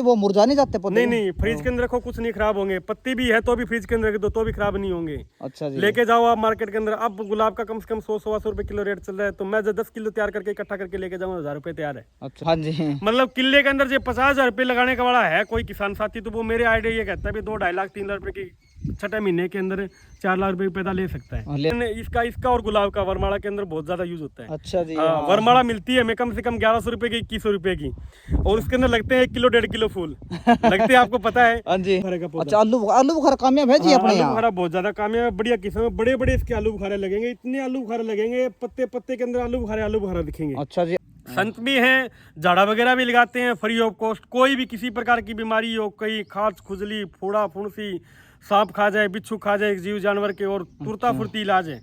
वो मुरझा नहीं जाते पौधे? नहीं नहीं, फ्रिज के अंदर रखो कुछ नहीं खराब होंगे। पत्ती भी है तो भी फ्रिज के अंदर रख दो तो भी खराब नहीं होंगे। अच्छा जी। लेके जाओ आप मार्केट के अंदर। अब गुलाब का कम से कम 100-125 रुपए किलो रेट चल रहा है, तो मैं जो 10 किलो तैयार करके इकट्ठा करके लेके जाऊंगा 1000 रुपए तैयार है। अच्छा हाँ जी। मतलब किले के अंदर जो 50,000 रुपए लगाने का वाला है कोई किसान साथी, तो वो मेरे आइडिया ये कहता है भी 2-2.5 लाख 3 लाख रुपए की छठे महीने के अंदर 4 लाख रुपए पैदा ले सकता है। लेकिन इसका और गुलाब का वरमाला के अंदर बहुत ज्यादा यूज होता है। अच्छा जी। वरमाला मिलती है हमें कम से कम 1100 रुपए की, 2100 रुपए की, और उसके अंदर लगते हैं 1 किलो 1.5 किलो फूल लगते हैं, आपको पता है। हाँ जी। अच्छा, आलू बुखारा कामयाब है जी अपने यहाँ? आलू बुखारा बहुत ज्यादा कामयाब है, बढ़िया किस्म है। बड़े बड़े इसके आलू बुखारे लगेंगे, इतने आलू बुखारे लगेंगे, पत्ते पत्ते के अंदर आलू बुखारा दिखेंगे। अच्छा जी। संत भी हैं, झाड़ा वगैरह भी लगाते हैं फ्री ऑफ कॉस्ट। कोई भी किसी प्रकार की बीमारी हो, कहीं खांस खुजली फोड़ा फुंसी, सांप खा जाए, बिच्छू खा जाए जीव जानवर के, और तुरता फुर्ती इलाज है।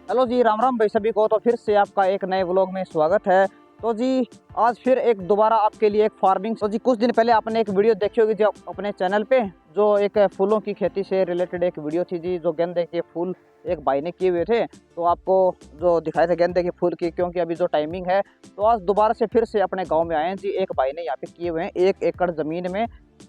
हेलो जी, राम राम भाई सभी को। तो फिर से आपका एक नए व्लॉग में स्वागत है। तो जी आज फिर एक दोबारा आपके लिए एक फार्मिंग। तो जी कुछ दिन पहले आपने एक वीडियो देखी होगी जो अपने चैनल पे, जो एक फूलों की खेती से रिलेटेड एक वीडियो थी जी, जो गेंदे के फूल एक भाई ने किए हुए थे। तो आपको जो दिखाए थे गेंदे के फूल की, क्योंकि अभी जो टाइमिंग है, तो आज दोबारा से फिर से अपने गाँव में आए हैं जी। एक भाई ने यहाँ पे किए हुए हैं 1 एकड़ ज़मीन में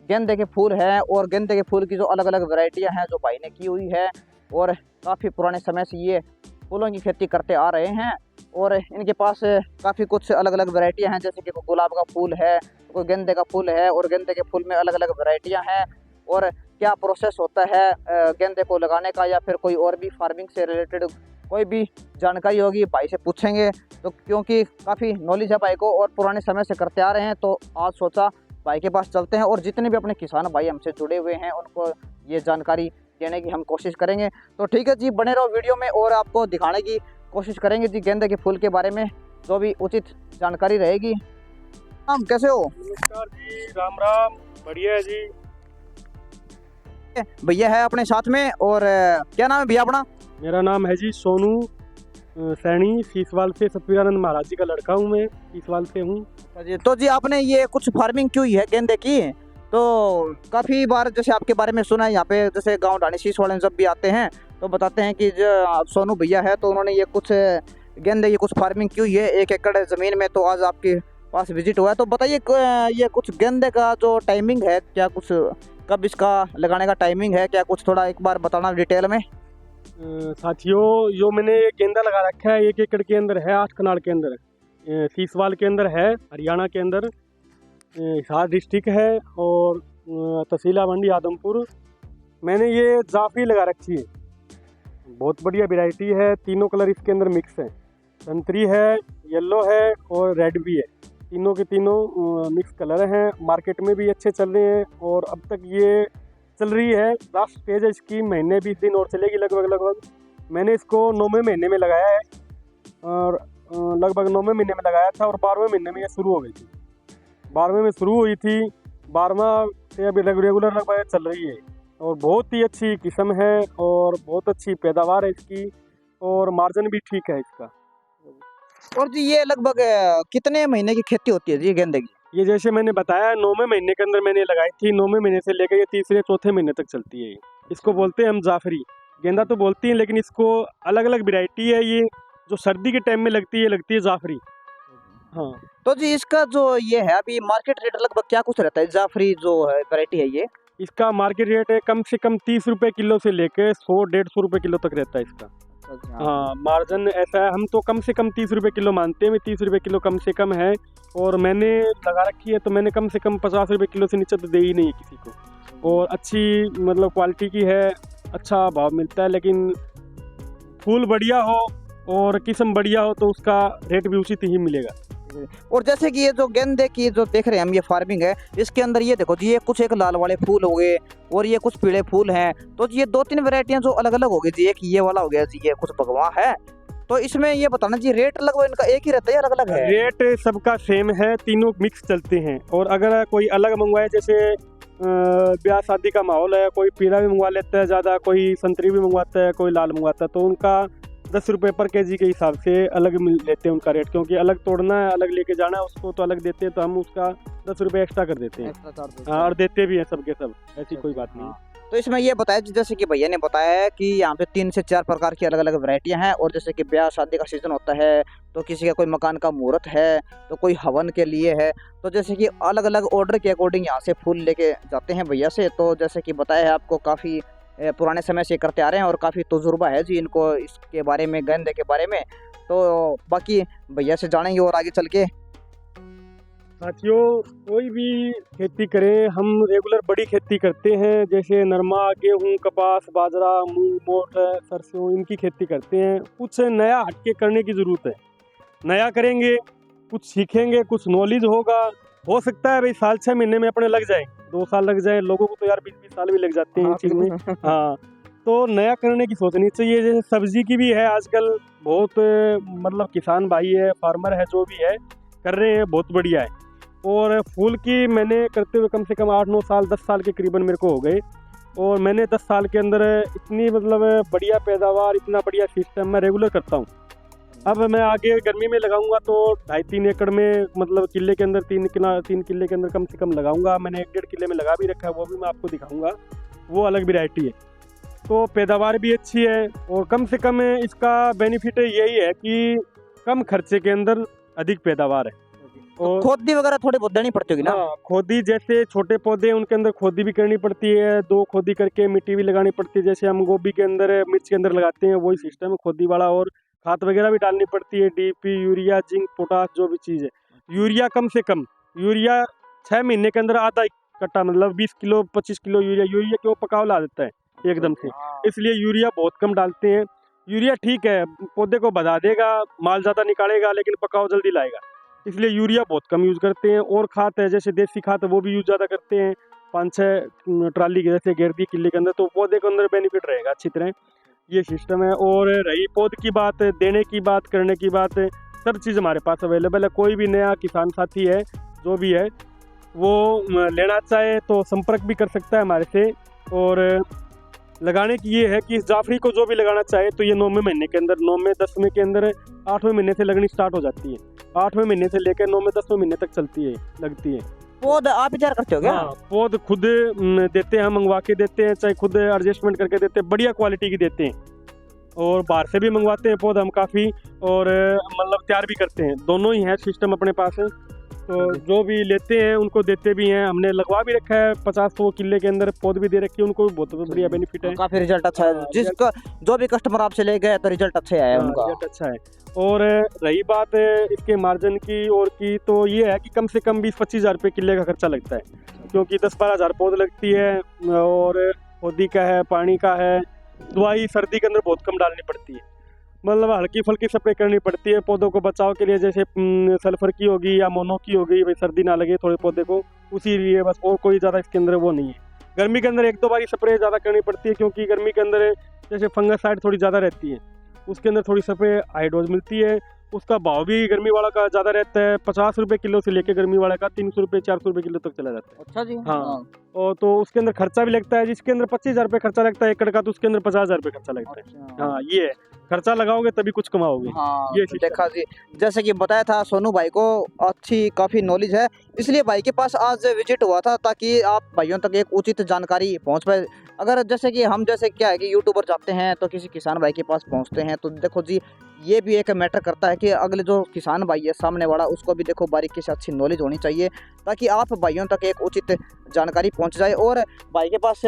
गेंदे के फूल है, और गेंदे के फूल की जो अलग अलग वेराइटियाँ हैं जो भाई ने की हुई है, और काफ़ी पुराने समय से ये फूलों की खेती करते आ रहे हैं। और इनके पास काफ़ी कुछ अलग अलग वैरायटियां हैं, जैसे कि कोई गुलाब का फूल है, कोई गेंदे का फूल है, और गेंदे के फूल में अलग अलग वैरायटियां हैं। और क्या प्रोसेस होता है गेंदे को लगाने का, या फिर कोई और भी फार्मिंग से रिलेटेड कोई भी जानकारी होगी भाई से पूछेंगे। तो क्योंकि काफ़ी नॉलेज है भाई को और पुराने समय से करते आ रहे हैं, तो आज सोचा भाई के पास चलते हैं, और जितने भी अपने किसान भाई हमसे जुड़े हुए हैं उनको ये जानकारी देने की हम कोशिश करेंगे। तो ठीक है जी, बने रहो वीडियो में, और आपको दिखाने की कोशिश करेंगे जी गेंदे के फूल के बारे में जो भी उचित जानकारी रहेगी। हम कैसे हो? नमस्कार जी, राम राम, बढ़िया है जी। भैया है अपने साथ में, और क्या नाम है भैया अपना? मेरा नाम है जी सोनू सैनी, सीसवाल से। सतवीरानंद महाराज जी का लड़का हूँ मैं, सीसवाल से हूँ। तो जी आपने ये कुछ फार्मिंग की हुई है गेंदे की, तो काफ़ी बार जैसे आपके बारे में सुना है यहाँ पे, जैसे गांव ढाणी शीश वाले जब भी आते हैं तो बताते हैं कि जो सोनू भैया है, तो उन्होंने ये कुछ गेंदे की कुछ फार्मिंग की हुई है 1 एकड़ ज़मीन में। तो आज आपके पास विजिट हुआ है, तो बताइए ये कुछ गेंदे का जो टाइमिंग है, क्या कुछ कब इसका लगाने का टाइमिंग है, क्या कुछ थोड़ा एक बार बताना डिटेल में। साथियों, जो मैंने गेंदा लगा रखा है 1 एकड़ के अंदर है, 8 कनाल के अंदर, सीसवाल के अंदर है, हरियाणा के अंदर, हिसार डिस्ट्रिक्ट है, और तहसीला मंडी आदमपुर। मैंने ये जाफरी लगा रखी है, बहुत बढ़िया वैरायटी है। तीनों कलर इसके अंदर मिक्स है, संतरी है, येलो है, और रेड भी है। तीनों के तीनों मिक्स कलर हैं। मार्केट में भी अच्छे चल रहे हैं, और अब तक ये चल रही है। लास्ट स्टेज है इसकी, महीने 20 दिन और चलेगी लगभग। मैंने इसको 9वें महीने में लगाया है, और लगभग 9वें महीने में लगाया था, और 12वें महीने में ये शुरू हो गई थी। 12वें में शुरू हुई थी, 12वां से अभी रेगुलर लगभग चल रही है, और बहुत ही अच्छी किस्म है, और बहुत अच्छी पैदावार है इसकी, और मार्जिन भी ठीक है इसका। और जी ये लगभग कितने महीने की खेती होती है जी गेंदे की? ये जैसे मैंने बताया 9वें महीने के अंदर मैंने लगाई थी, 9वें महीने से लेकर ये 3रे-4थे महीने तक चलती है। इसको बोलते हैं हम जाफरी गेंदा, तो बोलती हैं, लेकिन इसको अलग अलग वैरायटी है। ये जो सर्दी के टाइम में लगती है जाफरी। हाँ, तो जी इसका जो ये है अभी मार्केट रेट लगभग क्या कुछ रहता है, जाफरी जो है वैरायटी है ये? इसका मार्केट रेट है कम से कम 30 रुपये किलो से लेकर 100-150 रुपये किलो तक रहता है इसका। हाँ, मार्जिन ऐसा है, हम तो कम से कम 30 रुपये किलो मानते हैं, 30 रुपये किलो कम से कम है। और मैंने लगा रखी है, तो मैंने कम से कम 50 रुपये किलो से नीचे तो दे ही नहीं किसी को, और अच्छी मतलब क्वालिटी की है, अच्छा भाव मिलता है। लेकिन फूल बढ़िया हो और किस्म बढ़िया हो तो उसका रेट भी उचित ही मिलेगा। और जैसे कि ये जो गेंदे की जो देख रहे हैं हम, ये फार्मिंग है, इसके अंदर ये देखो जी, ये कुछ एक लाल वाले फूल हो गए, और ये कुछ पीले फूल हैं। तो ये 2-3 वैरायटियां जो अलग अलग हो गई जी, एक ये वाला हो गया जी, ये कुछ भगवा है। तो इसमें ये बताना जी रेट लगभग इनका एक ही रहता है या अलग अलग है? रेट सबका सेम है, तीनों मिक्स चलते हैं। और अगर कोई अलग मंगवाए, जैसे ब्याह शादी का माहौल है, कोई पीला भी मंगवा लेता है ज़्यादा, कोई संतरी भी मंगवाता है, कोई लाल मंगवाता है, तो उनका 10 रुपये पर केजी के हिसाब से अलग लेते हैं उनका रेट, क्योंकि अलग तोड़ना है अलग लेके जाना है उसको तो अलग देते हैं, तो हम उसका 10 रुपये एक्स्ट्रा कर देते हैं। एक्स्ट्रा चार्ज देते हाँ, हैं। और देते भी हैं सबके सब, ऐसी कोई अच्छा, बात नहीं है। हाँ। तो इसमें ये बताया जैसे कि भैया ने बताया है कि यहाँ पे 3 से 4 प्रकार की अलग अलग वैरायटियां हैं, और जैसे कि ब्याह शादी का सीजन होता है, तो किसी का कोई मकान का मुहूर्त है, तो कोई हवन के लिए है, तो जैसे कि अलग अलग ऑर्डर के अकॉर्डिंग यहाँ से फूल लेके जाते हैं भैया से। तो जैसे कि बताया है आपको, काफ़ी पुराने समय से करते आ रहे हैं और काफ़ी तजुर्बा है जी इनको इसके बारे में, गेंदे के बारे में। तो बाकी भैया से जानेंगे और आगे चल के। साथियों, कोई भी खेती करें, हम रेगुलर बड़ी खेती करते हैं, जैसे नरमा, गेहूँ, कपास, बाजरा, मूंग, मोठ, सरसों, इनकी खेती करते हैं। कुछ नया हटके करने की ज़रूरत है, नया करेंगे, कुछ सीखेंगे, कुछ नॉलेज होगा। हो सकता है भाई साल 6 महीने में अपने लग जाए, 2 साल लग जाए, लोगों को तो यार 20-20 साल भी लग जाते हैं हाँ, इस चीज़ में। हाँ, तो नया करने की सोचनी चाहिए। जैसे सब्जी की भी है आजकल, बहुत मतलब किसान भाई है, फार्मर है, जो भी है कर रहे हैं, बहुत बढ़िया है। और फूल की मैंने करते हुए कम से कम 8-9 साल, 10 साल के करीबन मेरे को हो गए, और मैंने 10 साल के अंदर इतनी मतलब बढ़िया पैदावार, इतना बढ़िया सिस्टम मैं रेगुलर करता हूँ। अब मैं आगे गर्मी में लगाऊंगा तो 2.5-3 एकड़ में, मतलब किले के अंदर 3 किले के अंदर कम से कम लगाऊंगा। मैंने 1-1.5 किले में लगा भी रखा है, वो भी मैं आपको दिखाऊंगा, वो अलग वैरायटी है। तो पैदावार भी अच्छी है, और कम से कम इसका बेनिफिट यही है कि कम खर्चे के अंदर अधिक पैदावार है। और खोदी वगैरह थोड़ी बहुत देनी पड़ती होगी ना? हाँ, खोदी, जैसे छोटे पौधे उनके अंदर खोदी भी करनी पड़ती है, 2 खोदी करके मिट्टी भी लगानी पड़ती है। जैसे हम गोभी के अंदर, मिर्च के अंदर लगाते हैं, वही सिस्टम है खोदी वाला। और खाद वगैरह भी डालनी पड़ती है, डीपी, यूरिया, जिंक, पोटास, जो भी चीज़ है। यूरिया कम से कम, यूरिया 6 महीने के अंदर आधा कट्टा, मतलब 20 किलो 25 किलो यूरिया क्यों पकाव ला देता है एकदम से, इसलिए यूरिया बहुत कम डालते हैं। यूरिया ठीक है, पौधे को बढ़ा देगा, माल ज़्यादा निकालेगा, लेकिन पकाव जल्दी लाएगा, इसलिए यूरिया बहुत कम यूज़ करते हैं। और खाद है, जैसे देसी खाद है, वो भी यूज़ ज़्यादा करते हैं, 5-6 ट्राली के जैसे घेर दी किले के अंदर, तो पौधे के अंदर बेनिफिट रहेगा अच्छी तरह। ये सिस्टम है। और रही पौध की बात, देने की बात, करने की बात, सब चीज़ हमारे पास अवेलेबल है। कोई भी नया किसान साथी है, जो भी है, वो लेना चाहे तो संपर्क भी कर सकता है हमारे से। और लगाने की ये है कि इस जाफरी को जो भी लगाना चाहे तो ये 9वें महीने के अंदर, 9वें 10वें के अंदर, 8वें महीने से लगनी स्टार्ट हो जाती है। 8वें महीने से लेकर 9वें 10वें महीने तक चलती है, लगती है। पौध आप ही तैयार करते हो क्या? हाँ, पौध खुद देते हैं, हम मंगवा के देते हैं, चाहे खुद एडजस्टमेंट करके देते हैं, बढ़िया क्वालिटी की देते हैं। और बाहर से भी मंगवाते हैं पौध हम काफ़ी, और मतलब तैयार भी करते हैं, दोनों ही है सिस्टम अपने पास है। तो जो भी लेते हैं उनको देते भी हैं, हमने लगवा भी रखा है, 50-100 किले के अंदर पौध भी दे रखी है, उनको भी बहुत बढ़िया बेनिफिट है। काफी रिजल्ट अच्छा है, जिसका जो भी कस्टमर आपसे ले गए तो रिजल्ट अच्छा आया है उनका। रिजल्ट अच्छा है। और रही बात इसके मार्जिन की और की, तो ये है कि कम से कम 20-25 हज़ार रुपये किले का खर्चा लगता है, क्योंकि 10-12 हज़ार पौध लगती है, और पौधी का है, पानी का है, दवाई सर्दी के अंदर बहुत कम डालनी पड़ती है, मतलब हल्की फुल्की स्प्रे करनी पड़ती है पौधों को बचाव के लिए, जैसे सल्फर की होगी या मोनो की होगी, भाई सर्दी ना लगे थोड़े पौधे को, उसी लिए बस, और कोई ज़्यादा इसके अंदर वो नहीं है। गर्मी के अंदर 1-2 बार स्प्रे ज़्यादा करनी पड़ती है, क्योंकि गर्मी के अंदर जैसे फंगसाइड थोड़ी ज़्यादा रहती है, उसके अंदर थोड़ी स्प्रे हाई डोज मिलती है। उसका भाव भी गर्मी वाला का ज़्यादा रहता है, 50 रुपये किलो से लेकर गर्मी वाले का 300 रुपये 400 रुपये किलो तक चला जाता है। अच्छा जी। हाँ, और तो उसके अंदर खर्चा भी लगता है, जिसके अंदर 25 हज़ार रुपये खर्चा लगता है एकड़ का, तो उसके अंदर 50 हज़ार रुपये खर्चा लगता है। हाँ, ये है, खर्चा लगाओगे तभी कुछ कमाओगे। हाँ, ये तो देखा जी, जैसे कि बताया था सोनू भाई को अच्छी काफ़ी नॉलेज है, इसलिए भाई के पास आज विजिट हुआ था, ताकि आप भाइयों तक एक उचित जानकारी पहुंच पाए। अगर जैसे कि हम, जैसे क्या है कि यूट्यूबर जाते हैं तो किसी किसान भाई के पास पहुंचते हैं, तो देखो जी, ये भी एक मैटर करता है कि अगले जो किसान भाई है सामने वाला, उसको भी देखो बारीकी से अच्छी नॉलेज होनी चाहिए, ताकि आप भाइयों तक एक उचित जानकारी पहुंच जाए। और भाई के पास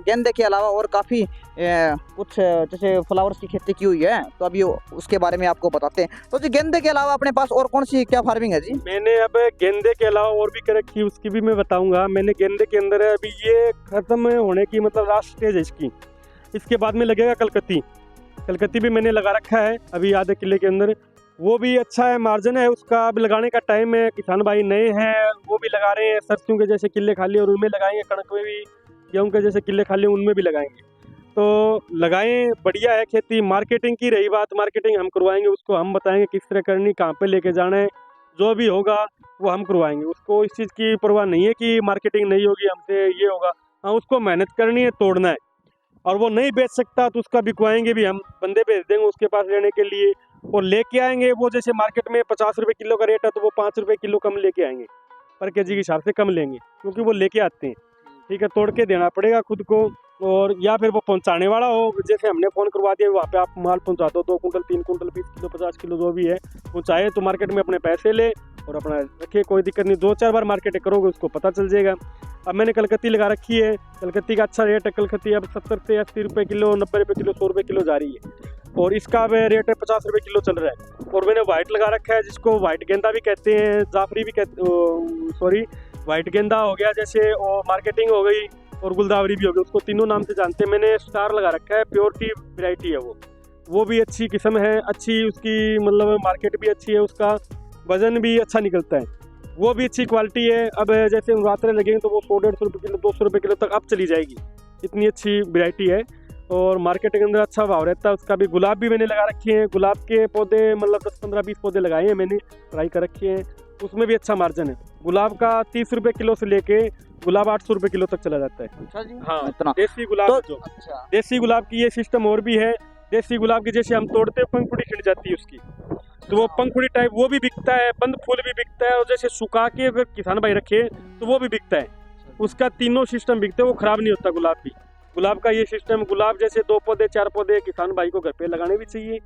गेंदे के अलावा और काफ़ी कुछ जैसे फ्लावर्स की खेती की हुई है, तो अभी उसके बारे में आपको बताते हैं। तो जी, गेंदे के अलावा अपने पास और कौन सी क्या फार्मिंग है जी? मैंने अब गेंदे के अलावा और भी कर रखी है, उसकी भी मैं बताऊंगा। मैंने गेंदे के अंदर अभी ये खत्म होने की मतलब लास्ट स्टेज है इसकी, इसके बाद में लगेगा कलकत्ती भी मैंने लगा रखा है अभी आधे किले के अंदर, वो भी अच्छा है, मार्जिन है उसका। अब लगाने का टाइम है, किसान भाई नए हैं वो भी लगा रहे हैं, सरसों के जैसे किले खाली और उनमें लगाएंगे, कणक में भी, गेहूँ के जैसे किले खाली उनमें भी लगाएंगे, तो लगाएं, बढ़िया है खेती। मार्केटिंग की रही बात, मार्केटिंग हम करवाएंगे, उसको हम बताएंगे किस तरह करनी, कहाँ पे लेके जाना है, जो भी होगा वो हम करवाएंगे। उसको इस चीज़ की परवाह नहीं है कि मार्केटिंग नहीं होगी हमसे, ये होगा। हाँ, उसको मेहनत करनी है, तोड़ना है, और वो नहीं बेच सकता तो उसका बिकवाएंगे भी हम, बंदे भेज देंगे उसके पास लेने के लिए, और लेके आएंगे वो जैसे मार्केट में 50 रुपये किलो का रेट है तो वो 5 रुपये किलो कम लेके आएंगे, पर के जी के हिसाब से कम लेंगे क्योंकि वो लेके आते हैं। ठीक है, तोड़ के देना पड़ेगा खुद को, और या फिर वो पहुंचाने वाला हो, जैसे हमने फ़ोन करवा दिया वहाँ पे आप माल पहुंचा दो, 2 कुंटल 3 कुंटल 20 किलो 50 किलो जो भी है पहुंचाए, तो मार्केट में अपने पैसे ले और अपना रखिए, कोई दिक्कत नहीं। 2-4 बार मार्केट करोगे उसको पता चल जाएगा। अब मैंने कलकत्ती लगा रखी है, कलकत्ती का अच्छा रेट है, कलकत्ती अब 70 से 80 रुपये किलो, 90 रुपये किलो, 100 रुपये किलो जा रही है, और इसका रेट है 50 रुपये किलो चल रहा है। और मैंने वाइट लगा रखा है जिसको वाइट गेंदा भी कहते हैं, जाफरी भी कहते, वाइट गेंदा हो गया जैसे, और मार्केटिंग हो गई, और गुलदावरी भी हो गई, उसको तीनों नाम से जानते हैं। मैंने स्टार लगा रखा है, प्योरिटी वैरायटी है वो भी अच्छी किस्म है, अच्छी उसकी मतलब मार्केट भी अच्छी है, उसका वज़न भी अच्छा निकलता है, वो भी अच्छी क्वालिटी है। अब जैसे नवरात्रे लगेंगे तो वो 100-150 रुपये किलो 200 रुपये किलो तक अब चली जाएगी, इतनी अच्छी वैरायटी है, और मार्केट के अंदर अच्छा भाव रहता है उसका भी। गुलाब भी मैंने लगा रखे हैं, गुलाब के पौधे मतलब 10-15-20 पौधे लगाए हैं मैंने, ट्राई कर रखे हैं, उसमें भी अच्छा मार्जिन है। गुलाब का 30 रुपये किलो से लेके गुलाब 800 रुपये किलो तक चला जाता है। अच्छा जी, हाँ, इतना देसी गुलाब तो जो अच्छा, देसी गुलाब की ये सिस्टम और भी है। देसी गुलाब की जैसे हम तोड़ते हैं पंखुड़ी खिल जाती है उसकी, तो वो पंखुड़ी टाइप वो भी बिकता है, बंद फूल भी बिकता है, और जैसे सुखा के अगर किसान भाई रखे तो वो भी बिकता है। उसका तीनों सिस्टम बिकते हैं, वो खराब नहीं होता गुलाब भी। गुलाब का ये सिस्टम, गुलाब जैसे 2 पौधे 4 पौधे किसान भाई को घर पे लगाने भी चाहिए,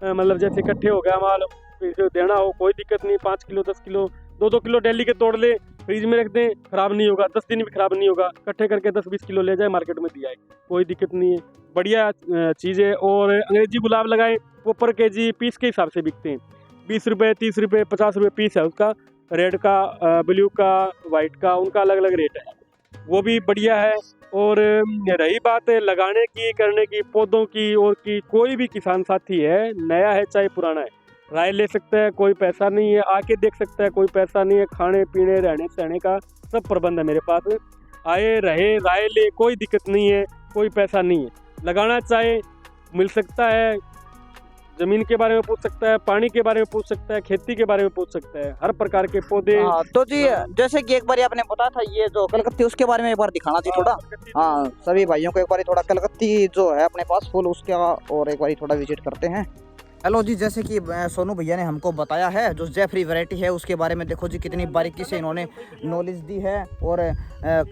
मतलब जैसे इकट्ठे हो गया माल देना हो कोई दिक्कत नहीं, 5 किलो 10 किलो 2-2 किलो डेली के तोड़ ले, फ्रिज में रख दें, खराब नहीं होगा, 10 दिन भी खराब नहीं होगा, इकट्ठे करके 10-20 किलो ले जाए मार्केट में दिया है, कोई दिक्कत नहीं है, बढ़िया चीज़ है। और अंग्रेजी गुलाब लगाएं, वो पर केजी पीस के हिसाब से बिकते हैं, 20 रुपये 30 रुपये 50 रुपये पीस है उसका, रेड का ब्लू का वाइट का उनका अलग अलग रेट है, वो भी बढ़िया है। और रही बात है लगाने की करने की पौधों की और की, कोई भी किसान साथी है नया है चाहे पुराना है, राय ले सकता है, कोई पैसा नहीं है, आके देख सकता है, कोई पैसा नहीं है, खाने पीने रहने सहने का सब प्रबंध है मेरे पास, आए रहे राय ले, कोई दिक्कत नहीं है, कोई पैसा नहीं है, लगाना चाहे मिल सकता है, ज़मीन के बारे में पूछ सकता है, पानी के बारे में पूछ सकता है, खेती के बारे में पूछ सकता है, हर प्रकार के पौधे। हाँ, तो जी जैसे कि एक बार आपने बताया था ये जो कलकत्ती, उसके बारे में एक बार दिखाना चाहिए थोड़ा, हाँ सभी भाइयों को एक बार थोड़ा कलकत्ती जो है अपने पास फूल उसका, और एक बार थोड़ा विजिट करते हैं। हेलो जी, जैसे कि सोनू भैया ने हमको बताया है जो जैफरी वैरायटी है उसके बारे में, देखो जी कितनी बारीकी से इन्होंने नॉलेज दी है, और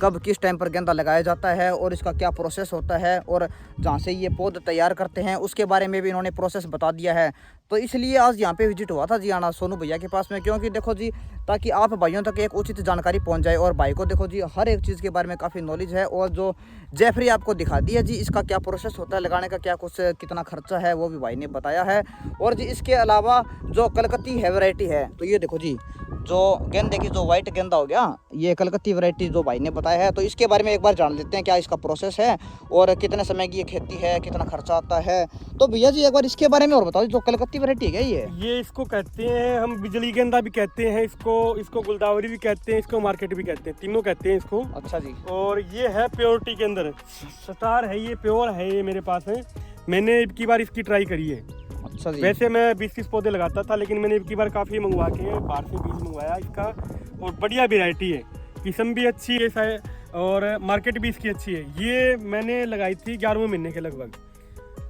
कब किस टाइम पर गेंदा लगाया जाता है और इसका क्या प्रोसेस होता है, और जहाँ से ये पौध तैयार करते हैं उसके बारे में भी इन्होंने प्रोसेस बता दिया है। तो इसलिए आज यहाँ पे विजिट हुआ था जी आना सोनू भैया के पास में, क्योंकि देखो जी ताकि आप भाइयों तक एक उचित जानकारी पहुँच जाए, और भाई को देखो जी हर एक चीज़ के बारे में काफ़ी नॉलेज है, और जो जैफरी आपको दिखा दी है जी इसका क्या प्रोसेस होता है लगाने का, क्या कुछ कितना खर्चा है वो भी भाई ने बताया है। और जी इसके अलावा जो कलकत्ती है वैरायटी है, तो ये देखो जी जो गेंदे की जो वाइट गेंदा हो गया, ये कलकत्ती वैरायटी जो भाई ने बताया है, तो इसके बारे में एक बार जान लेते हैं क्या इसका प्रोसेस है और कितने समय की ये खेती है, कितना खर्चा आता है। तो भैया जी एक बार इसके बारे में और बताओ, जो कलकत्ती वैरायटी है ये इसको कहते हैं हम बिजली गेंदा भी कहते हैं, इसको गुलदावरी भी कहते हैं, इसको मार्केट भी कहते हैं, तीनों कहते हैं इसको। अच्छा जी, और ये है प्योरिटी के अंदर स्टार है, ये प्योर है, ये मेरे पास है, मैंने इब की बार इसकी ट्राई करी है। अच्छा जी, वैसे मैं 20-30 पौधे लगाता था, लेकिन मैंने इब की बार काफ़ी मंगवा के बाहर से बीज मंगवाया इसका, और बढ़िया वेराइटी है, किस्म भी अच्छी है और मार्केट भी इसकी अच्छी है। ये मैंने लगाई थी 11वें महीने के लगभग,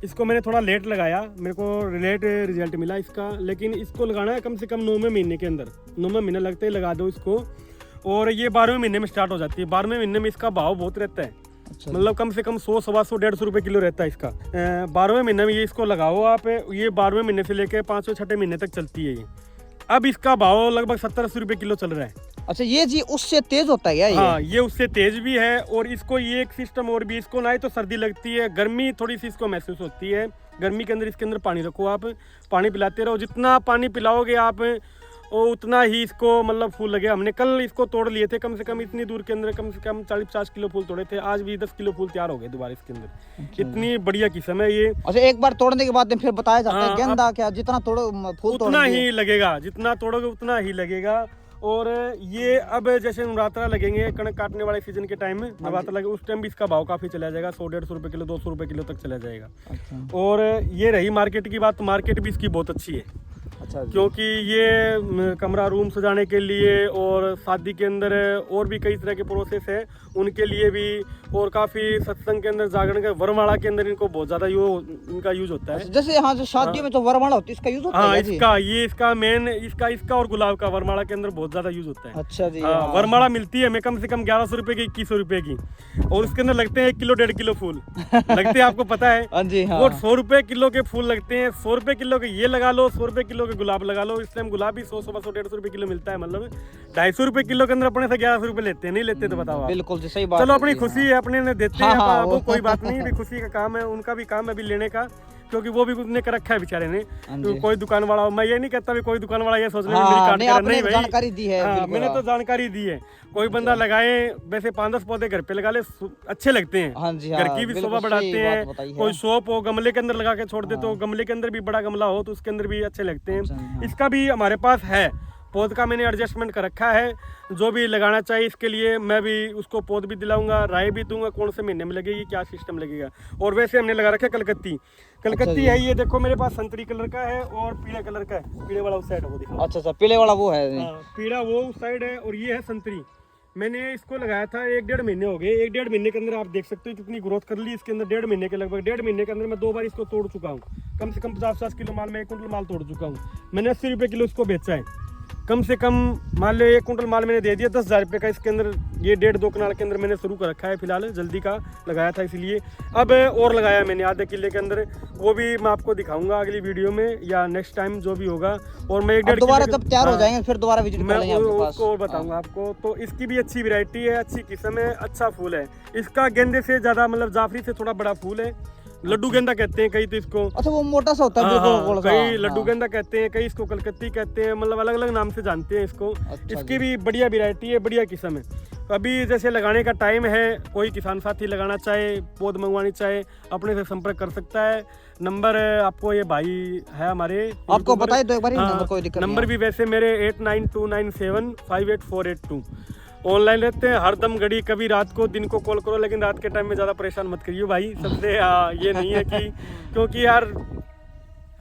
इसको मैंने थोड़ा लेट लगाया, मेरे को लेट रिजल्ट मिला इसका, लेकिन इसको लगाना है कम से कम 9वें महीने के अंदर, 9वें महीने लगते ही लगा दो इसको, और ये 12वें महीने में स्टार्ट हो जाती है। 12वें महीने में इसका भाव बहुत रहता है, अच्छा मतलब कम से कम 100, 125, 150 रुपये किलो रहता है इसका। 12वें महीने में ये इसको लगाओ आप, ये 12वें महीने से लेकर 5वें 6वें महीने तक चलती है ये। अब इसका भाव लगभग 70-80 रुपये किलो चल रहा है। अच्छा, ये जी उससे तेज होता है क्या ये? हाँ, ये उससे तेज भी है, और इसको ये एक सिस्टम और भी, इसको ना ही तो सर्दी लगती है, गर्मी थोड़ी सी इसको महसूस होती है। गर्मी के अंदर इसके अंदर पानी रखो, आप पानी पिलाते रहो, जितना पानी पिलाओगे आप और उतना ही इसको मतलब फूल लगे। हमने कल इसको तोड़ लिए थे, कम से कम इतनी दूर के अंदर कम से कम 40-50 किलो फूल तोड़े थे, आज भी 10 किलो फूल तैयार हो गए दोबारा इसके अंदर। इतनी बढ़िया किस्म है ये। अच्छा, एक बार तोड़ने के बाद फिर बताया जाता है गेंदा क्या जितना तोड़ो फूल उतना ही लगेगा, जितना तोड़ोगे उतना ही लगेगा। और ये अब जैसे नवरात्रा लगेंगे, कणक काटने वाले सीजन के टाइम में नवरात्रा लगे, उस टाइम भी इसका भाव काफ़ी चला जाएगा, 100-150 रुपये किलो, 200 रुपये किलो तक चला जाएगा। अच्छा। और ये रही मार्केट की बात, तो मार्केट भी इसकी बहुत अच्छी है। अच्छा जी। क्योंकि ये कमरा रूम सजाने के लिए और शादी के अंदर और भी कई तरह के प्रोसेस है उनके लिए भी, और काफ़ी सत्संग के अंदर जागरण के वरमाला के अंदर इनको बहुत ज़्यादा इनका यूज होता है। अच्छा, जैसे यहाँ जो शादी में जो वरमाला होती है इसका यूज होता हाँ, है जी? इसका मेन इसका और गुलाब का वरमाला के अंदर बहुत ज़्यादा यूज होता है। अच्छा जी। हाँ, वरमाला मिलती है हमें कम से कम 1100 रुपए की, 2100 रुपए की, और उसके अंदर लगते हैं 1 किलो 1.5 किलो फूल लगते हैं, आपको पता है। हाँ जी हाँ। वो 100 रुपए किलो के फूल लगते हैं, 100 रुपए किलो के ये लगा लो, 100 रुपए किलो के गुलाब लगा लो। इस टाइम गुलाब भी 100, 150, 150 रुपए किलो मिलता है, मतलब 250 रुपए किलो के अंदर अपने से 1100 रुपए लेते हैं, नहीं लेते तो बताओ आप। बिल्कुल जी, सही बात चलो है अपनी जी, खुशी हाँ। है, अपने ने देते हाँ, हैं, हाँ, वो वो कोई बात नहीं, भी खुशी का काम है, उनका भी काम है अभी लेने का, क्योंकि वो भी उसने कर रखा है बेचारे ने। हाँ तो जी। कोई दुकान वाला, मैं ये नहीं कहता भी कोई दुकान वाला ये सोच ले हाँ, मेरी काट नहीं, कर, आपने नहीं भाई, जानकारी दी है, हाँ, बिल्कुल, मैंने तो हाँ। जानकारी दी है। कोई बंदा लगाए, वैसे 5-10 पौधे घर पे लगा ले, अच्छे लगते हैं, हाँ जी, घर हाँ, की भी बिल्कुल शोभा सही बढ़ाते बात हैं। बताई है। कोई शॉप हो गमले के अंदर लगा के छोड़ दे तो हाँ। गमले के अंदर भी बड़ा गमला हो तो उसके अंदर भी अच्छे लगते अच्छा, हैं। हाँ। इसका भी हमारे पास है, पौध का मैंने एडजस्टमेंट कर रखा है। जो भी लगाना चाहिए इसके लिए मैं भी उसको पौध भी दिलाऊंगा, राय भी दूंगा कौन से महीने में लगेगी, क्या सिस्टम लगेगा। और वैसे हमने लगा रखा है कलकत्ती जी। है, ये देखो मेरे पास संतरी कलर का है और पीले कलर का है, पीले वाला उस साइड वो दिखाओ। अच्छा अच्छा, पीले वाला वो है। हाँ, पीला वो उस साइड है और ये है संतरी। मैंने इसको लगाया था 1-1.5 महीने हो गए, 1-1.5 महीने के अंदर आप देख सकते हो कितनी ग्रोथ कर ली इसके अंदर। 1.5 महीने के लगभग, 1.5 महीने के अंदर मैं 2 बार इसको तोड़ चुका हूँ। कम से कम 50-50 किलो माल में 1 कुंटल माल तोड़ चुका हूँ। मैंने 80 रुपये किलो इसको बेचा है। कम से कम मान लो 1 कुंटल माल मैंने दे दिया 10,000 रुपये का इसके अंदर। ये 1.5-2 कनाल के अंदर मैंने शुरू कर रखा है फिलहाल, जल्दी का लगाया था इसलिए। अब और लगाया मैंने आधे किले के अंदर, वो भी मैं आपको दिखाऊंगा अगली वीडियो में या नेक्स्ट टाइम जो भी होगा। और मैं 1.5 दोबारा जब तैयार हो जाएंगे फिर दोबारा विजिट मैं करेंगे आपके पास। उसको और बताऊंगा आपको। तो इसकी भी अच्छी वैरायटी है, अच्छी किस्म है, अच्छा फूल है। इसका गेंदे से ज़्यादा, मतलब जाफरी से थोड़ा बड़ा फूल है। लड्डू गेंदा कहते हैं कई तो इसको। अच्छा, वो मोटा सा होता है, हाँ, बिल्कुल गोल सा। कई लड्डू हाँ। गेंदा कहते हैं, कई इसको कलकत्ती कहते हैं, मतलब अलग अलग नाम से जानते हैं इसको। अच्छा इसकी जी। भी बढ़िया वैरायटी है, बढ़िया किस्म है। अभी जैसे लगाने का टाइम है, कोई किसान साथी लगाना चाहे, पौध मंगवानी चाहे, अपने से संपर्क कर सकता है। नंबर आपको ये भाई है हमारे, आपको बताए तो एक बार हाँ, नंबर, कोई दिक्कत नंबर भी वैसे मेरे 8929758482। ऑनलाइन रहते हैं हर दम घड़ी, कभी रात को दिन को कॉल करो, लेकिन रात के टाइम में ज़्यादा परेशान मत करिए भाई सबसे। ये नहीं है कि क्योंकि यार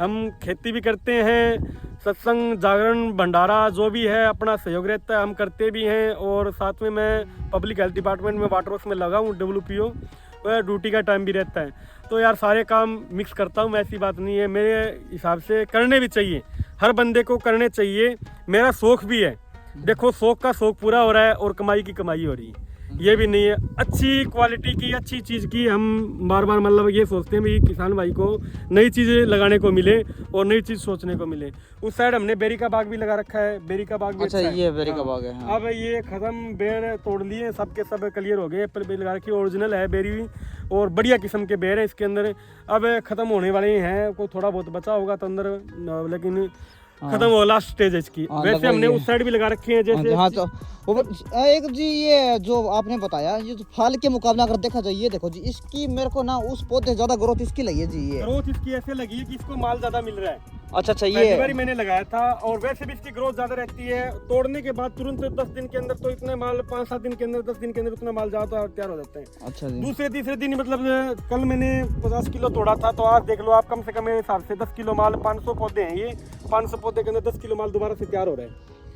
हम खेती भी करते हैं, सत्संग जागरण भंडारा जो भी है अपना सहयोग रहता है, हम करते भी हैं। और साथ में मैं पब्लिक हेल्थ डिपार्टमेंट में वाटर वर्क्स में लगा हूँ, WPO, वह ड्यूटी का टाइम भी रहता है। तो यार सारे काम मिक्स करता हूँ, ऐसी बात नहीं है। मेरे हिसाब से करने भी चाहिए, हर बंदे को करने चाहिए। मेरा शौक भी है, देखो शौक का शौक पूरा हो रहा है और कमाई की कमाई हो रही है। ये भी नहीं है, अच्छी क्वालिटी की अच्छी चीज़ की हम बार बार मतलब ये सोचते हैं भी किसान भाई को नई चीज़ें लगाने को मिले और नई चीज़ सोचने को मिले। उस साइड हमने बेरी का बाग भी लगा रखा है, बेरी का बाग भी अच्छा, है। ये बेरी का हाँ। बाग है, हाँ। अब ये खत्म, बेर तोड़ लिए, सब के सब क्लियर हो गए। एप्पल बेर लगा रखी, ओरिजिनल है बेरी और बढ़िया किस्म के बेर है इसके अंदर। अब खत्म होने वाले ही हैं, कोई थोड़ा बहुत बचा होगा तो अंदर, लेकिन खत्म हो लास्ट स्टेज है इसकी। हाँ, वैसे हमने लगवाइए। उस साइड भी लगा रखे हैं जैसे। हाँ तो एक जी, ये जो आपने बताया, ये जो फल के मुकाबला अगर देखा जाए, ये देखो जी, इसकी मेरे को ना उस पौधे ज्यादा ग्रोथ इसकी लगी है जी। ये ग्रोथ इसकी ऐसे लगी है कि इसको माल ज्यादा मिल रहा है। अच्छा अच्छा, पहली ये बार मैंने लगाया था और वैसे भी इसकी ग्रोथ ज्यादा रहती है। तोड़ने के बाद तुरंत 10 दिन के अंदर तो इतने माल, 5-7 दिन के अंदर, 10 दिन के अंदर इतना माल ज्यादा तैयार हो जाता है। अच्छा जी। दूसरे तीसरे दिन मतलब कल मैंने 50 किलो तोड़ा था, तो आज देख लो आप, कम से कम मेरे हिसाब से 10 किलो माल, 500 पौधे हैं ये, 500 पौधे के अंदर 10 किलो माल दोबारा से तैयार हो रहा है।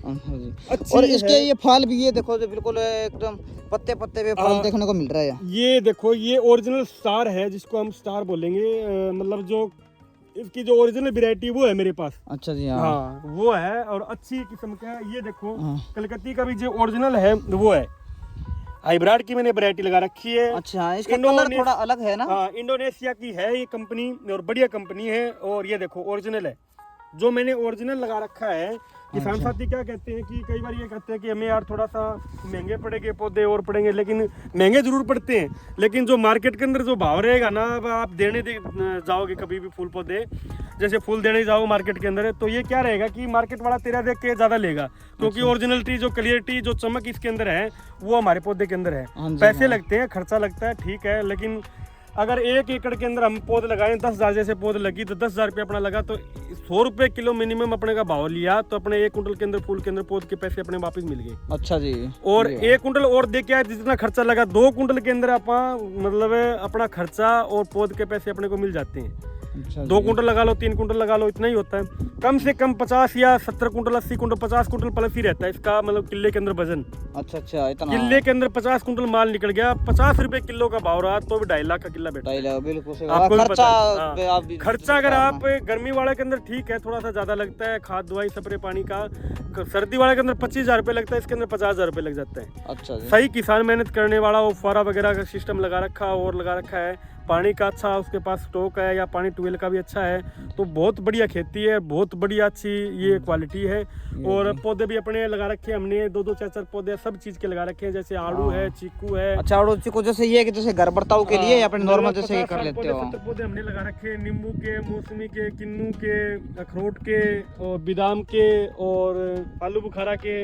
अच्छा जी। अच्छी और इसके है। ये फल भी, ये देखो जो बिल्कुल एकदम पत्ते पत्ते पे फल देखने को मिल रहा है। ये देखो, ये ओरिजिनल स्टार है, जिसको हम स्टार बोलेंगे, मतलब जो इसकी जो ओरिजिनल वैरायटी वो है मेरे पास। अच्छा जी, हाँ। हाँ, वो है और अच्छी किस्म का है। ये देखो हाँ। कलकत्ती का भी जो ओरिजिनल है वो है। हाइब्रिड की मैंने वैरायटी लगा रखी है। अच्छा, इसका कलर थोड़ा अलग है ना? हाँ, इंडोनेशिया की है ये कंपनी और बढ़िया कंपनी है। और ये देखो ओरिजिनल है, जो मैंने ओरिजिनल लगा रखा है। किसान अच्छा। साथी क्या कहते हैं कि कई बार ये कहते हैं कि हमें यार थोड़ा सा महंगे पड़ेंगे पौधे और पड़ेंगे, लेकिन महंगे जरूर पड़ते हैं, लेकिन जो मार्केट के अंदर जो भाव रहेगा ना, अब आप देने जाओगे कभी भी फूल पौधे, जैसे फूल देने जाओ मार्केट के अंदर, तो ये क्या रहेगा कि मार्केट वाला तेरा देख के ज़्यादा लेगा, क्योंकि ओरिजिनलिटी, जो क्लियरिटी, जो चमक इसके अंदर है वो हमारे पौधे के अंदर है। पैसे लगते हैं, खर्चा लगता है, ठीक है, लेकिन अगर 1 एकड़ के अंदर हम पौध लगाएं, 10,000 जैसे पौध लगी तो 10,000 रुपये अपना लगा, तो 100 रुपये किलो मिनिमम अपने का भाव लिया, तो अपने 1 कुंटल के अंदर फूल के अंदर पौध के पैसे अपने वापस मिल गए। अच्छा जी। और 1 कुंटल और दे के आए, जितना खर्चा लगा 2 कुंटल के अंदर मतलब अपना खर्चा और पौध के पैसे अपने को मिल जाते हैं। अच्छा 2 जी। कुंटल लगा लो, 3 कुंटल लगा लो, इतना ही होता है। कम से कम 50 या 70 कुंटल, 80 कुंटल, 50 कुंटल प्लस ही रहता है इसका, मतलब किले के अंदर वजन। अच्छा इतना। किले के अंदर 50 कुंटल माल निकल गया, 50 रुपए किलो का भाव रहा तो भी 2.5 लाख का किला बैठा है। बिल्कुल सही। आपको भी खर्चा पता है। हाँ। आप भी खर्चा अगर आप गर्मी वाले के अंदर ठीक है, थोड़ा सा ज्यादा लगता है, खाद दवाई स्प्रे पानी का। सर्दी वाले के अंदर 25,000 रुपये लगता है, इसके अंदर 50,000 रुपये लग जाता है। अच्छा जी। सही किसान मेहनत करने वाला, वो फुहारा वगैरह का सिस्टम लगा रखा और लगा रखा है, पानी का अच्छा उसके पास स्टॉक है, या पानी ट्यूबवेल का भी अच्छा है, तो बहुत बढ़िया खेती है, बहुत बढ़िया अच्छी ये क्वालिटी है। और पौधे भी अपने लगा रखे हैं हमने, 2-2 4-4 पौधे सब चीज के लगा रखे हैं, जैसे आड़ू है, चीकू है। अच्छा आड़ू चीकू जैसे ये कि जैसे घर बर्ताव के लिए अपने नॉर्मल जैसे ये कर लेते हो। 70 पौधे हमने लगा रखे हैं, नींबू के, मौसमी के, किन्नू के, अखरोट के और बादाम के और आलू बुखारा के,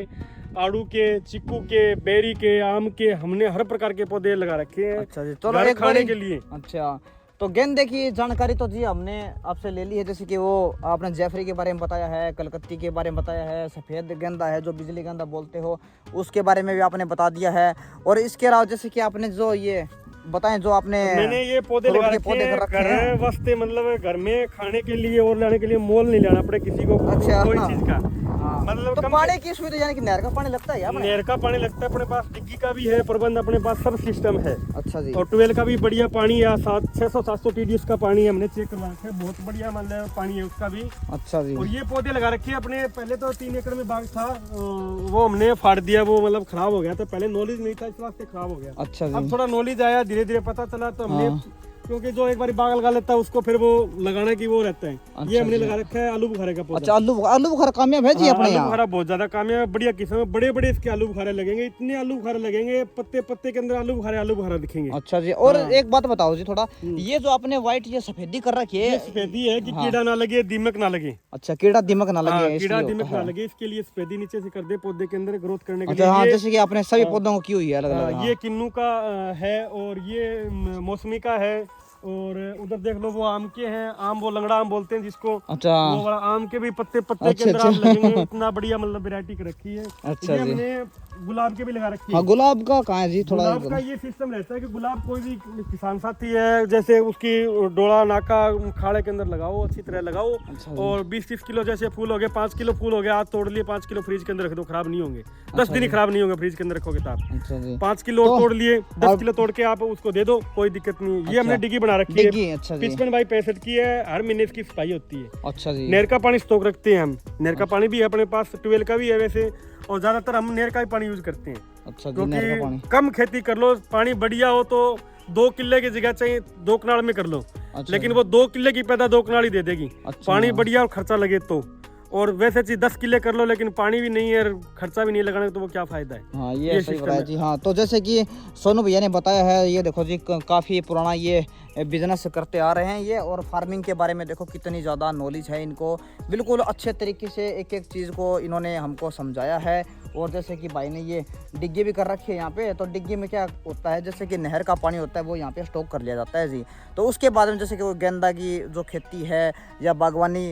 आड़ू के, चीकू के, बेरी के, आम के, हमने हर प्रकार के पौधे लगा रखे हैं। अच्छा जी। चलो घर एक खाने बारी के लिए। अच्छा तो गेंदे की जानकारी तो जी हमने आपसे ले ली है, जैसे कि वो आपने जैफरी के बारे में बताया है, कलकत्ती के बारे में बताया है, सफ़ेद गेंदा है जो बिजली गेंदा बोलते हो उसके बारे में भी आपने बता दिया है। और इसके अलावा जैसे कि आपने जो ये बताएं जो आपने मैंने ये पौधे लगा रखे हैं घर वास्ते, मतलब घर में खाने के लिए और लाने के लिए, मोल नहीं लाना पड़े किसी को। अच्छा, कोई चीज का मतलब तो पानी की सुविधा यानी कि नहर का पानी लगता है? नहर का पानी लगता है अपने पास, डिग्गी का भी है प्रबंध, अपने पास सब सिस्टम है। अच्छा जी। और ट्यूबवेल का भी बढ़िया पानी है, 600-700 TDS का पानी है, हमने चेक करवा रखा है, बहुत बढ़िया मतलब पानी है उसका भी। अच्छा जी। और ये पौधे लगा रखे हैं अपने, पहले तो 3 एकड़ में बाग था, वो हमने फाड़ दिया, वो मतलब खराब हो गया था, पहले नॉलेज नहीं था इस वास्ते खराब हो गया। अच्छा जी। अब थोड़ा नॉलेज आया, धीरे धीरे पता चला, तो हमने क्योंकि जो एक बार बाग लगा लेता है उसको फिर वो लगाने की वो रहता है। अच्छा ये हमने लगा रखा है आलू बुखारे का पौधा। अच्छा आलू बुखारा कामयाब है जी अपने आलू बुखारा बहुत ज्यादा कामयाब है, बढ़िया किस्म है, बड़े बड़े इसके आलू बुखारे लगेंगे, इतने आलू बुखारे लगेंगे, पत्ते पत्ते के अंदर आलू बुखारा दिखेंगे। अच्छा जी। और एक बात बताओ जी थोड़ा, ये जो आपने व्हाइट ये सफेदी कर रखी है, ये सफेदी है कि कीड़ा ना लगे, दीमक ना लगे। अच्छा कीड़ा दीमक ना लगे, कीड़ा दीमक ना लगे, इसके लिए सफेदी नीचे से कर दे पौधे के अंदर ग्रोथ करने के लिए। हाँ जैसे कि आपने सभी पौधों को की हुई है अलग अलग। ये किन्नू का है और ये मौसमी का है, और उधर देख लो वो आम के हैं, आम वो लंगड़ा आम बोलते हैं जिसको। अच्छा वो वाला आम के भी पत्ते पत्ते के अंदर आम लगेंगे, इतना बढ़िया मतलब वैरायटी रखी है। अच्छा ये जी। हमने गुलाब के भी लगा रखी है। हाँ गुलाब का कहाँ है जी थोड़ा? गुलाब का ये सिस्टम रहता है कि गुलाब कोई भी किसान साथी है, जैसे उसकी डोला नाका खाड़े के अंदर लगाओ, अच्छी तरह लगाओ। अच्छा और 20-30 किलो जैसे फूल हो गए, 5 किलो फूल हो गया, आज तोड़ लिए, 5 किलो फ्रिज के अंदर रख दो, खराब नहीं होंगे। 10 दिन ही खराब नहीं होंगे फ्रिज के अंदर रखोगे तो आप। अच्छा जी। 5 किलो तोड़ लिए, 10 किलो तोड़ के आप उसको दे दो, कोई दिक्कत नहीं है। ये हमने डिग्गी बना रखी है, 55x65 की है, हर महीने इसकी सफाई होती है। अच्छा जी। नहर का पानी स्टॉक रखते हैं हम, नहर का पानी भी है अपने पास, ट्यूबवेल का भी है वैसे, और ज्यादातर हम नहर का ही पानी यूज करते हैं। अच्छा जी। नहर का पानी क्योंकि कम खेती कर लो, पानी बढ़िया हो तो 2 किले की जगह चाहिए 2 कनाल में कर लो। अच्छा लेकिन वो 2 किले की पैदा 2 कनाल ही दे देगी। अच्छा। पानी बढ़िया और खर्चा लगे तो। और वैसे चीज 10 किले कर लो लेकिन पानी भी नहीं है, खर्चा भी नहीं लगाने, तो वो क्या फायदा है। हाँ ये सही बताया जी। हाँ तो जैसे कि सोनू भैया ने बताया है, ये देखो जी काफ़ी पुराना ये बिजनेस करते आ रहे हैं ये, और फार्मिंग के बारे में देखो कितनी ज़्यादा नॉलेज है इनको, बिल्कुल अच्छे तरीके से एक एक चीज़ को इन्होंने हमको समझाया है। और जैसे कि भाई ने ये डिग्गी भी कर रखी है यहाँ पे, तो डिग्गी में क्या होता है, जैसे कि नहर का पानी होता है वो यहाँ पे स्टॉक कर लिया जाता है जी। तो उसके बाद में जैसे कि वो गेंदा की जो खेती है या बागवानी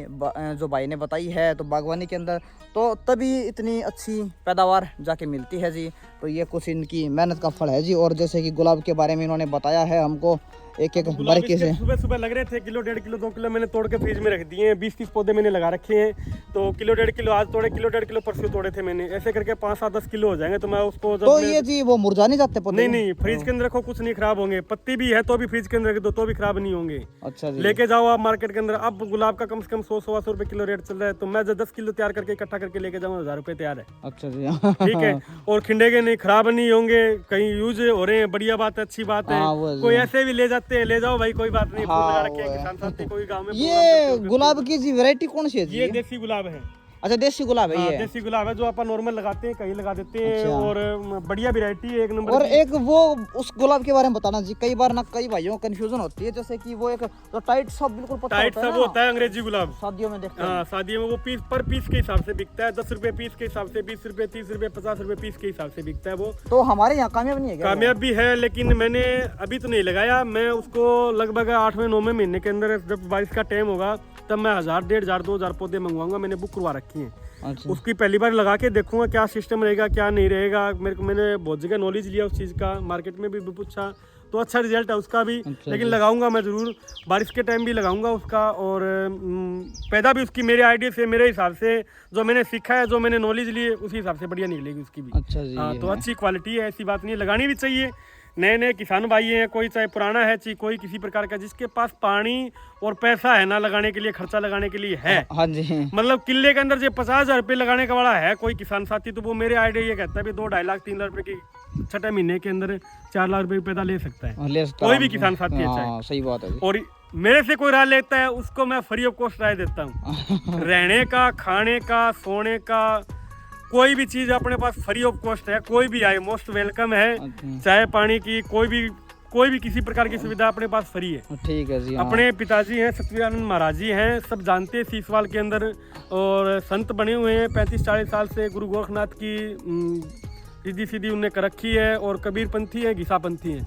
जो भाई ने बताई है, तो बागवानी के अंदर तो तभी इतनी अच्छी पैदावार जाके मिलती है जी। तो ये कुछ इनकी मेहनत का फल है जी। और जैसे कि गुलाब के बारे में इन्होंने बताया है हमको एक एक बारीकी से। सुबह सुबह लग रहे थे, किलो 1.5 किलो 2 किलो मैंने तोड़ के फ्रिज में रख दिए हैं। 20-30 पौधे मैंने लगा रखे हैं, तो किलो 1.5 किलो आज तोड़े, किलो 1.5 किलो परसों तोड़े थे मैंने, ऐसे करके 5-7-10 किलो हो जाएंगे। तो मैं उसको तो ये जी वो मुरझा नहीं जाते पौधे? नहीं, फ्रिज के अंदर रखो, कुछ नहीं खराब होंगे। पत्ती भी है तो भी फ्रिज के अंदर रख दो तो भी खराब नहीं होंगे। अच्छा जी। लेके जाओ आप मार्केट के अंदर, अब गुलाब का कम से कम 100-125 रुपए किलो रेट चल रहा है, तो मैं 10 किलो तैयार करके इकट्ठा करके लेके जाऊंगा, 1000 रुपए तैयार है। अच्छा जी। ठीक है। और खिंडेगे नहीं, खराब नहीं होंगे, कहीं यूज हो रहे हैं, बढ़िया बात है, अच्छी बात है। कोई ऐसे भी ले जाते हैं, ले जाओ भाई, कोई बात नहीं। फूल लगा रखे हैं किसान साथी, कोई गांव में। ये गुलाब की जी वैरायटी कौन सी है जी? ये देसी गुलाब है। अच्छा देसी गुलाब है ये? देसी गुलाब है जो अपन नॉर्मल लगाते हैं, कहीं लगा देते हैं। अच्छा। और बढ़िया वैरायटी है, एक नंबर। और एक वो उस गुलाब के बारे में बताना जी, कई बार ना कई भाइयों को कंफ्यूजन होती है, जैसे कि वो एक तो टाइट सब बिल्कुल पत्ता टाइट सब होता है अंग्रेजी गुलाब, शादियों में देखते हैं। हाँ शादियों में वो पीस पर पीस के हिसाब से बिकता है, 10 रुपए पीस के हिसाब से, 20 रुपए, 30 रुपए, 50 रुपए पीस के हिसाब से बिकता है वो। तो हमारे यहाँ कामयाब नहीं है क्या? कामयाब भी है, लेकिन मैंने अभी तो नहीं लगाया। मैं उसको लगभग 8वें-9वें महीने के अंदर, जब बारिश का टाइम होगा, तब मैं 1000, 1500, 2000 पौधे मंगवाऊंगा। मैंने बुक करवा रखी है। अच्छा। उसकी पहली बार लगा के देखूंगा क्या सिस्टम रहेगा, क्या नहीं रहेगा। मैंने बहुत जगह नॉलेज लिया उस चीज़ का, मार्केट में भी पूछा, तो तो अच्छा रिजल्ट है उसका भी। अच्छा लेकिन जी। लगाऊंगा मैं ज़रूर, बारिश के टाइम भी लगाऊंगा उसका। और पैदा भी उसकी मेरे आइडिया से, मेरे हिसाब से जो मैंने सीखा है, जो मैंने नॉलेज ली है, उसी हिसाब से बढ़िया निकलेगी उसकी भी। अच्छा जी। हाँ, ये तो है। अच्छी क्वालिटी है, ऐसी बात नहीं है, लगानी भी चाहिए। नए नए किसान भाई हैं, कोई चाहे पुराना है चाहे कोई किसी प्रकार का, जिसके पास पानी और पैसा है ना लगाने के लिए, खर्चा लगाने के लिए है, हाँ जी। मतलब किले के अंदर जो 50,000 रुपये लगाने का वाला है कोई किसान साथी, तो वो मेरे आइडिया ये कहता है भी 2-2.5 लाख 3 लाख रुपये की छठे महीने के अंदर 4 लाख रुपये पैदा ले सकता है ले सकता कोई हूँ। भी किसान साथी है चाहे। हाँ, सही बात है जी। और मेरे से कोई राय लेता है उसको मैं फ्री ऑफ कॉस्ट राय देता हूँ। रहने का, खाने का, सोने का, कोई भी चीज़ अपने पास फ्री ऑफ कॉस्ट है, कोई भी आए मोस्ट वेलकम है। अच्छा। चाय पानी की कोई भी किसी प्रकार की सुविधा अपने पास फ्री है। ठीक है जी। हाँ। अपने पिताजी हैं सत्यवीरानंद महाराज जी हैं, सब जानते हैं सीसवाल के अंदर, और संत बने हुए हैं 35-40 साल से। गुरु गोरखनाथ की सीधी सीधी उनने कर रखी है, और कबीर पंथी है, घिसा पंथी है।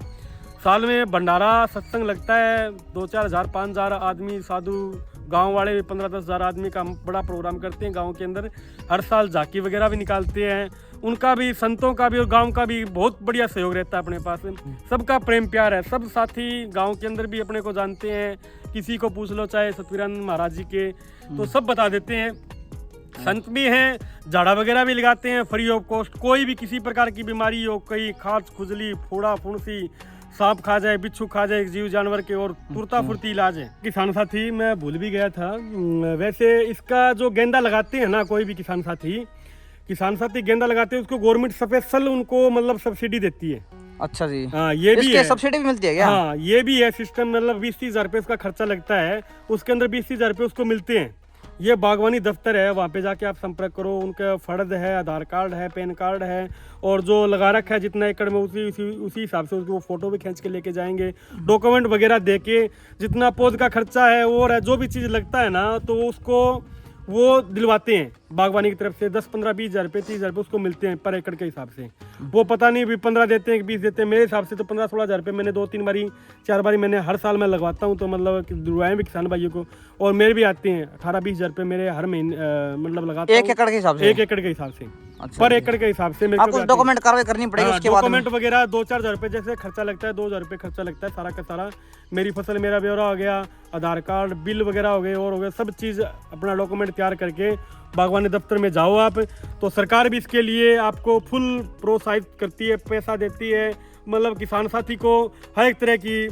साल में भंडारा सत्संग लगता है, 2-4 हज़ार 5 हज़ार आदमी साधु, गांव वाले 15-10 हज़ार आदमी का बड़ा प्रोग्राम करते हैं गांव के अंदर। हर साल झांकी वगैरह भी निकालते हैं। उनका भी, संतों का भी और गांव का भी बहुत बढ़िया सहयोग रहता है अपने पास। सबका प्रेम प्यार है, सब साथी गांव के अंदर भी अपने को जानते हैं। किसी को पूछ लो चाहे सत्यवीरानंद महाराज जी के, तो सब बता देते हैं। संत भी हैं, झाड़ा वगैरह भी लगाते हैं फ्री ऑफ कॉस्ट। कोई भी किसी प्रकार की बीमारी हो, कहीं खाज खुजली, फोड़ा फुंसी, सांप खा जाए, बिच्छू खा जाए जीव जानवर के, और तुरता फुर्ती इलाज है। किसान साथी मैं भूल भी गया था, वैसे इसका जो गेंदा लगाते हैं ना कोई भी किसान साथी गेंदा लगाते हैं, उसको गवर्नमेंट स्पेशल उनको मतलब सब्सिडी देती है। अच्छा जी। हाँ, ये भी इसके है, सब्सिडी भी मिलती है क्या? हाँ ये भी है सिस्टम। मतलब 20-30 हज़ार रुपये उसका खर्चा लगता है, उसके अंदर 20-30 हज़ार रुपये उसको मिलते हैं। ये बागवानी दफ्तर है, वहाँ पे जाके आप संपर्क करो। उनका फर्द है, आधार कार्ड है, पैन कार्ड है, और जो लगा रखा है जितना एकड़ में उसी हिसाब से उसकी वो फोटो भी खींच के लेके जाएंगे। डॉक्यूमेंट वगैरह दे के जितना पौध का खर्चा है और जो भी चीज़ लगता है ना, तो उसको वो दिलवाते हैं बागवानी की तरफ से। 10-15-20 हज़ार रुपये 30 हज़ार रुपये उसको मिलते हैं पर एकड़ के हिसाब से। वो पता नहीं भी 15 देते हैं कि 20 देते हैं, मेरे हिसाब से तो 15-16 हज़ार रुपये मैंने 2-3 बारी 4 बारी मैंने हर साल मैं लगवाता हूँ। तो मतलब दुआएं भी किसान भाइयों को, और मेरे भी आते हैं 18-20 हज़ार रुपये मेरे हर महीने मतलब लगाता हूँ। 1 एकड़ के हिसाब से? 1 एकड़ के हिसाब से। अच्छा पर एकड़ के हिसाब से मेरे आपको कुछ डॉक्यूमेंट कार्रवाई करनी पड़ेगी उसके बाद में? डॉक्यूमेंट वगैरह 2-4 हज़ार रुपये जैसे खर्चा लगता है, 2 हज़ार रुपये खर्चा लगता है सारा का सारा। मेरी फसल मेरा ब्यौरा हो गया, आधार कार्ड, बिल वगैरह हो गए और हो गए, सब चीज़ अपना डॉक्यूमेंट तैयार करके बागवानी दफ्तर में जाओ आप। तो सरकार भी इसके लिए आपको फुल प्रोत्साहित करती है, पैसा देती है। मतलब किसान साथी को हर एक तरह की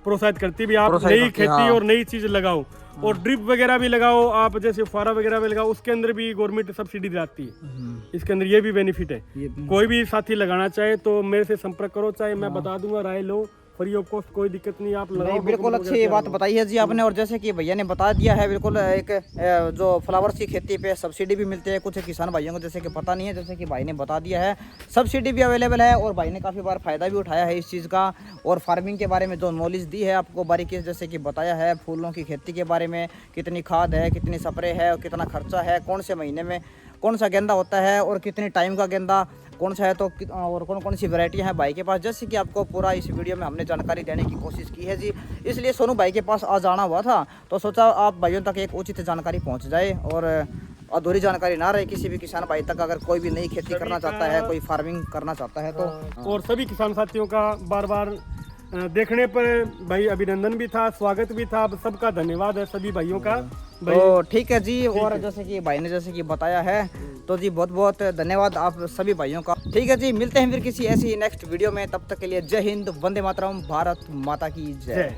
प्रोत्साहित करती है भी आप नई खेती हाँ। और नई चीज़ लगाओ। और ड्रिप वगैरह भी लगाओ आप, जैसे फुहारा वगैरह भी लगाओ, उसके अंदर भी गवर्नमेंट सब्सिडी दिलाती है। इसके अंदर ये भी बेनिफिट है। कोई भी साथी लगाना चाहे तो मेरे से संपर्क करो, चाहे मैं बता दूंगा, राय लो, फ्री ऑफ कॉस्ट, कोई दिक्कत नहीं, आप लगाओ। बिल्कुल अच्छी बात बताई है जी आपने। और जैसे कि भैया ने बता दिया है, बिल्कुल एक जो फ्लावर्स की खेती पे सब्सिडी भी मिलती है कुछ किसान भाइयों को, जैसे कि पता नहीं है, जैसे कि भाई ने बता दिया है, सब्सिडी भी अवेलेबल है। और भाई ने काफ़ी बार फ़ायदा भी उठाया है इस चीज़ का। और फार्मिंग के बारे में जो नॉलेज दी है आपको बारीकी से, जैसे कि बताया है फूलों की खेती के बारे में, कितनी खाद है, कितनी स्प्रे है, और कितना खर्चा है, कौन से महीने में कौन सा गेंदा होता है, और कितनी टाइम का गेंदा कौन सा है, तो और कौन कौन सी वैरायटियां हैं भाई के पास, जैसे कि आपको पूरा इस वीडियो में हमने जानकारी देने की कोशिश की है जी। इसलिए सोनू भाई के पास आज आना हुआ था, तो सोचा आप भाइयों तक एक उचित जानकारी पहुंच जाए और अधूरी जानकारी ना रहे किसी भी किसान भाई तक। अगर कोई भी नई खेती करना चाहता है, कोई फार्मिंग करना चाहता है तो। और सभी किसान साथियों का बार बार देखने पर भाई अभिनंदन भी था, स्वागत भी था, सबका धन्यवाद है सभी भाइयों का। तो ठीक है जी। और जैसे कि भाई ने जैसे कि बताया है, तो जी बहुत बहुत धन्यवाद आप सभी भाइयों का। ठीक है जी, मिलते हैं फिर किसी ऐसी नेक्स्ट वीडियो में। तब तक के लिए जय हिंद, वंदे मातरम, भारत माता की जय।